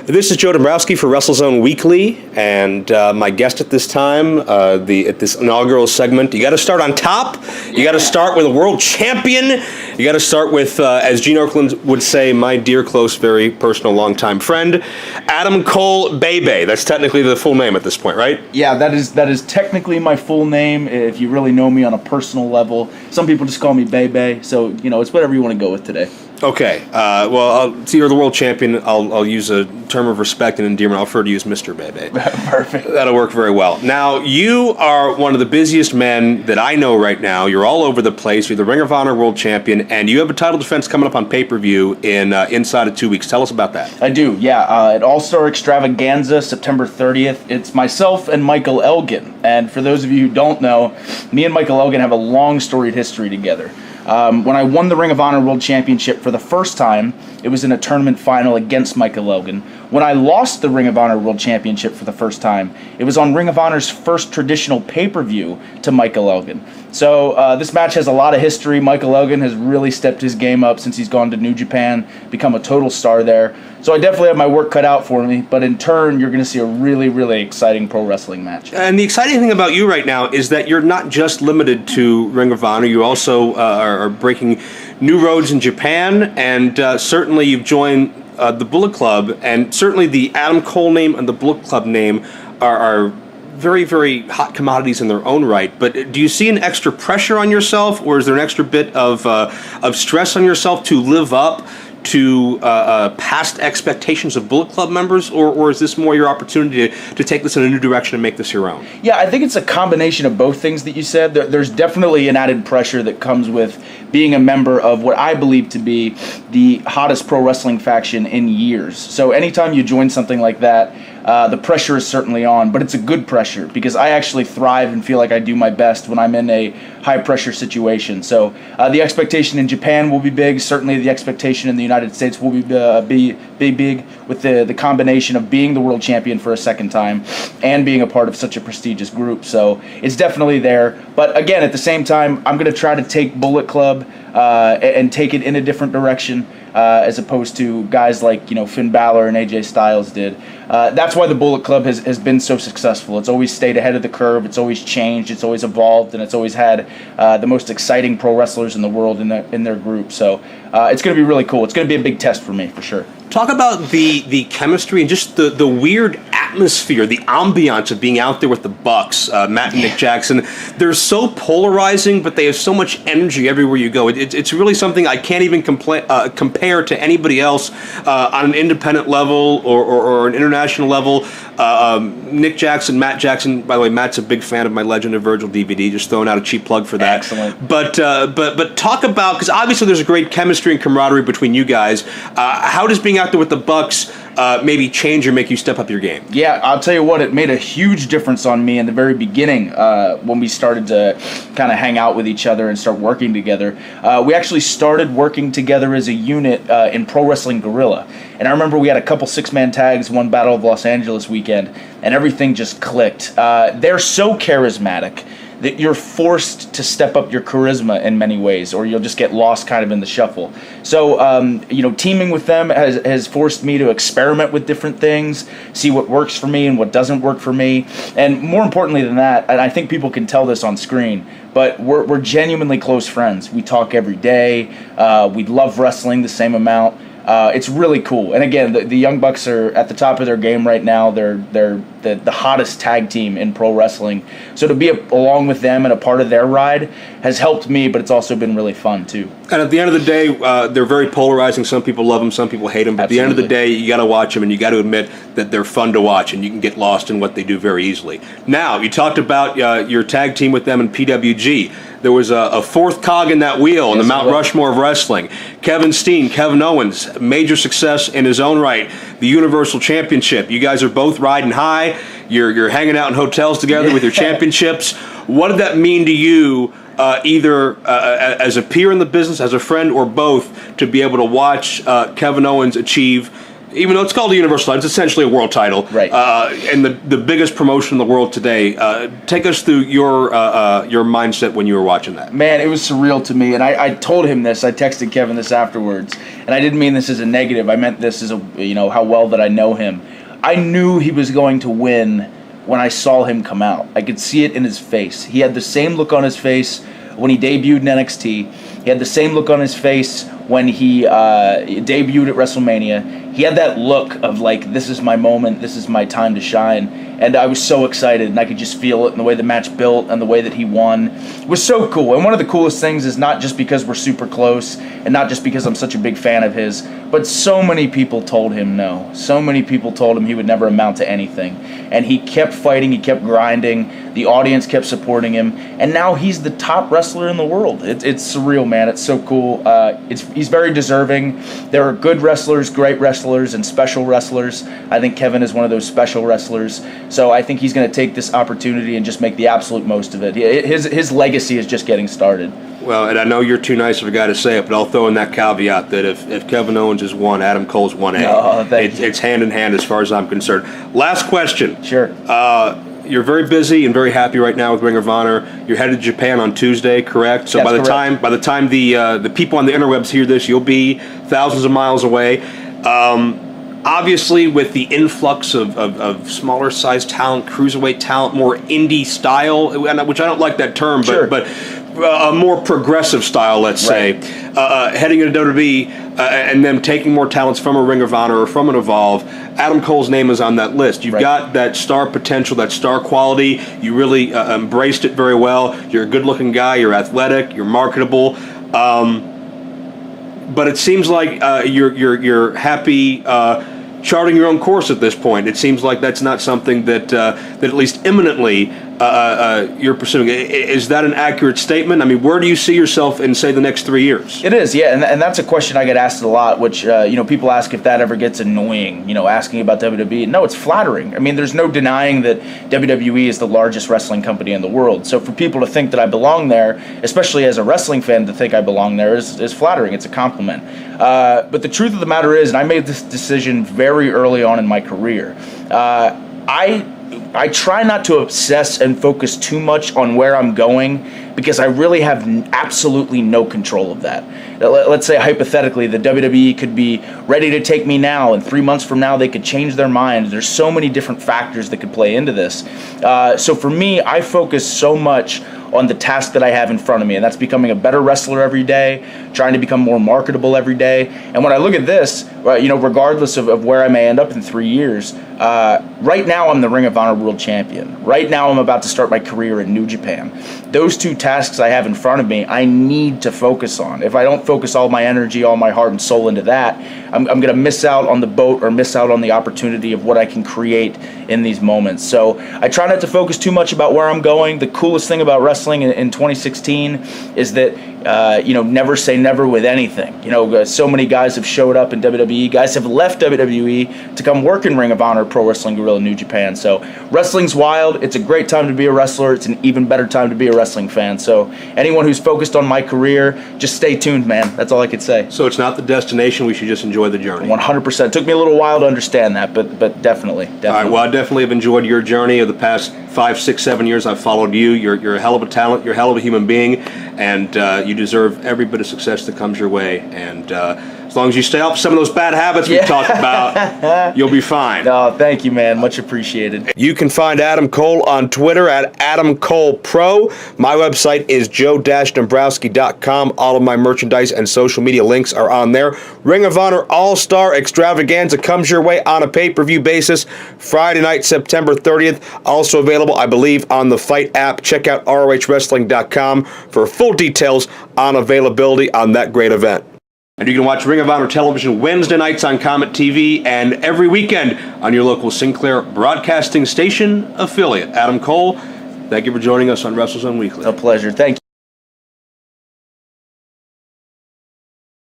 This is Joe Dombrowski for WrestleZone Weekly, and my guest at this time, at this inaugural segment, you got to start on top. You got to start with a world champion. You got to start with, as Gene Okerlund would say, my dear, close, very personal, longtime friend, Adam Cole Bebe. That's technically the full name at this point, right? Yeah, that is technically my full name. If you really know me on a personal level, some people just call me Bebe. So it's whatever you want to go with today. Okay. So you're the world champion. I'll use a term of respect and endearment. I'll prefer to use Mr. Bebe. Perfect. That'll work very well. Now, you are one of the busiest men that I know right now. You're all over the place. You're the Ring of Honor world champion, and you have a title defense coming up on pay-per-view in inside of 2 weeks. Tell us about that. I do, yeah. At All-Star Extravaganza, September 30th, it's myself and Michael Elgin. And for those of you who don't know, me and Michael Elgin have a long storied history together. When I won the Ring of Honor World Championship for the first time, it was in a tournament final against Michael Elgin. When I lost the Ring of Honor World Championship for the first time, it was on Ring of Honor's first traditional pay-per-view to Michael Elgin. So this match has a lot of history. Michael Elgin has really stepped his game up since he's gone to New Japan, become a total star there. So I definitely have my work cut out for me, but in turn, you're going to see a really, really exciting pro wrestling match. And the exciting thing about you right now is that you're not just limited to Ring of Honor. You also are breaking new roads in Japan, and certainly you've joined the Bullet Club, and certainly the Adam Cole name and the Bullet Club name are very, very hot commodities in their own right. But do you see an extra pressure on yourself, or is there an extra bit of stress on yourself to live up to past expectations of Bullet Club members, or is this more your opportunity to take this in a new direction and make this your own? Yeah, I think it's a combination of both things that you said. There's definitely an added pressure that comes with being a member of what I believe to be the hottest pro wrestling faction in years. So anytime you join something like that, the pressure is certainly on, but it's a good pressure because I actually thrive and feel like I do my best when I'm in a high-pressure situation. So the expectation in Japan will be big. Certainly the expectation in the United States will be big with the combination of being the world champion for a second time and being a part of such a prestigious group. So it's definitely there. But again, at the same time, I'm going to try to take Bullet Club and take it in a different direction as opposed to guys like Finn Balor and AJ Styles did. That's why the Bullet Club has been so successful. It's always stayed ahead of the curve. It's always changed. It's always evolved, and it's always had the most exciting pro wrestlers in the world in their group. So it's going to be really cool. It's going to be a big test for me for sure. Talk about the chemistry and just the weird atmosphere, the ambiance of being out there with the Bucks, Matt and Nick Jackson. They're so polarizing, but they have so much energy everywhere you go. It's really something I can't even compare to anybody else on an independent level or an international level. Nick Jackson, Matt Jackson, by the way, Matt's a big fan of my Legend of Virgil DVD, just throwing out a cheap plug for that. Excellent. But talk about, because obviously there's a great chemistry and camaraderie between you guys. How does being out there with the Bucks maybe change or make you step up your game? Yeah, I'll tell you what, it made a huge difference on me in the very beginning when we started to kind of hang out with each other and start working together. We actually started working together as a unit in Pro Wrestling Guerrilla. And I remember we had a couple six-man tags, one Battle of Los Angeles weekend, and everything just clicked. They're so charismatic that you're forced to step up your charisma in many ways, or you'll just get lost kind of in the shuffle. So, teaming with them has forced me to experiment with different things, see what works for me and what doesn't work for me. And more importantly than that, and I think people can tell this on screen, but we're genuinely close friends. We talk every day. We love wrestling the same amount. It's really cool. And again, the Young Bucks are at the top of their game right now. They're the hottest tag team in pro wrestling. So to be along with them and a part of their ride has helped me, but it's also been really fun too. And at the end of the day, they're very polarizing. Some people love them, some people hate them. But Absolutely. At the end of the day, you got to watch them, and you got to admit that they're fun to watch, and you can get lost in what they do very easily. Now, you talked about your tag team with them in PWG. There was a fourth cog in that wheel in the Mount Rushmore of wrestling. Kevin Steen, Kevin Owens, major success in his own right. The Universal Championship. You guys are both riding high. You're hanging out in hotels together with your championships. What did that mean to you, either as a peer in the business, as a friend, or both, to be able to watch Kevin Owens achieve even though it's called the Universal Title, it's essentially a world title. Right. And the biggest promotion in the world today. Take us through your mindset when you were watching that. Man, it was surreal to me, and I told him this. I texted Kevin this afterwards, and I didn't mean this as a negative. I meant this as how well that I know him. I knew he was going to win when I saw him come out. I could see it in his face. He had the same look on his face when he debuted in NXT. He had the same look on his face when he debuted at WrestleMania. He had that look of like, this is my moment, this is my time to shine. And I was so excited, and I could just feel it in the way the match built and the way that he won. It was so cool. And one of the coolest things is not just because we're super close and not just because I'm such a big fan of his, but so many people told him no. So many people told him he would never amount to anything. And he kept fighting, he kept grinding, the audience kept supporting him, and now he's the top wrestler in the world. It's surreal, man. It's so cool. He's very deserving. There are good wrestlers, great wrestlers, and special wrestlers. I think Kevin is one of those special wrestlers. So I think he's going to take this opportunity and just make the absolute most of it. His legacy is just getting started. Well, and I know you're too nice of a guy to say it, but I'll throw in that caveat that if Kevin Owens is 1, Adam Cole's 1A. Oh, thank you. It's hand in hand as far as I'm concerned. Last question. Sure. You're very busy and very happy right now with Ring of Honor. You're headed to Japan on Tuesday, correct? So That's by the time the people on the interwebs hear this, you'll be thousands of miles away. Obviously, with the influx of smaller sized talent, cruiserweight talent, more indie style, which I don't like that term, Sure. but a more progressive style, let's say, heading into WWE and them taking more talents from a Ring of Honor or from an Evolve, Adam Cole's name is on that list. You've got that star potential, that star quality. You really embraced it very well. You're a good-looking guy. You're athletic. You're marketable. But it seems like you're happy charting your own course at this point. It seems like that's not something that at least imminently you're pursuing. Is that an accurate statement? I mean, where do you see yourself in, say, the next 3 years? It is, yeah, and that's a question I get asked a lot, which, people ask if that ever gets annoying, asking about WWE. No, it's flattering. I mean, there's no denying that WWE is the largest wrestling company in the world. So for people to think that I belong there, especially as a wrestling fan to think I belong there, is flattering. It's a compliment. But the truth of the matter is, and I made this decision very early on in my career, I try not to obsess and focus too much on where I'm going because I really have absolutely no control of that. Let's say hypothetically the WWE could be ready to take me now, and 3 months from now they could change their minds. There's so many different factors that could play into this. So for me, I focus so much on the task that I have in front of me, and that's becoming a better wrestler every day, trying to become more marketable every day. And when I look at this, regardless of where I may end up in 3 years, right now I'm the Ring of Honor World Champion. Right now I'm about to start my career in New Japan. Those two tasks I have in front of me, I need to focus on. If I don't focus all my energy, all my heart and soul into that, I'm going to miss out on the boat or miss out on the opportunity of what I can create in these moments. So I try not to focus too much about where I'm going. The coolest thing about wrestling in 2016 is that never say never with anything. So many guys have showed up in WWE. Guys have left WWE to come work in Ring of Honor, Pro Wrestling Guerrilla, New Japan. So wrestling's wild. It's a great time to be a wrestler. It's an even better time to be a wrestling fan. So anyone who's focused on my career, just stay tuned, man. That's all I could say. So it's not the destination. We should just enjoy the journey. 100%. It took me a little while to understand that, but definitely. All right. Well, I definitely have enjoyed your journey of the past 5, 6, 7 years. I've followed you. You're a hell of a talent. You're a hell of a human being, and you deserve every bit of success that comes your way. And as long as you stay off some of those bad habits we've talked about, you'll be fine. Oh, thank you, man. Much appreciated. You can find Adam Cole on Twitter at AdamColePro. My website is joe-dombrowski.com. All of my merchandise and social media links are on there. Ring of Honor All-Star Extravaganza comes your way on a pay-per-view basis Friday night, September 30th. Also available, I believe, on the Fight app. Check out ROHWrestling.com for full details on availability on that great event. And you can watch Ring of Honor television Wednesday nights on Comet TV and every weekend on your local Sinclair Broadcasting Station affiliate. Adam Cole, thank you for joining us on WrestleZone Weekly. A pleasure. Thank you.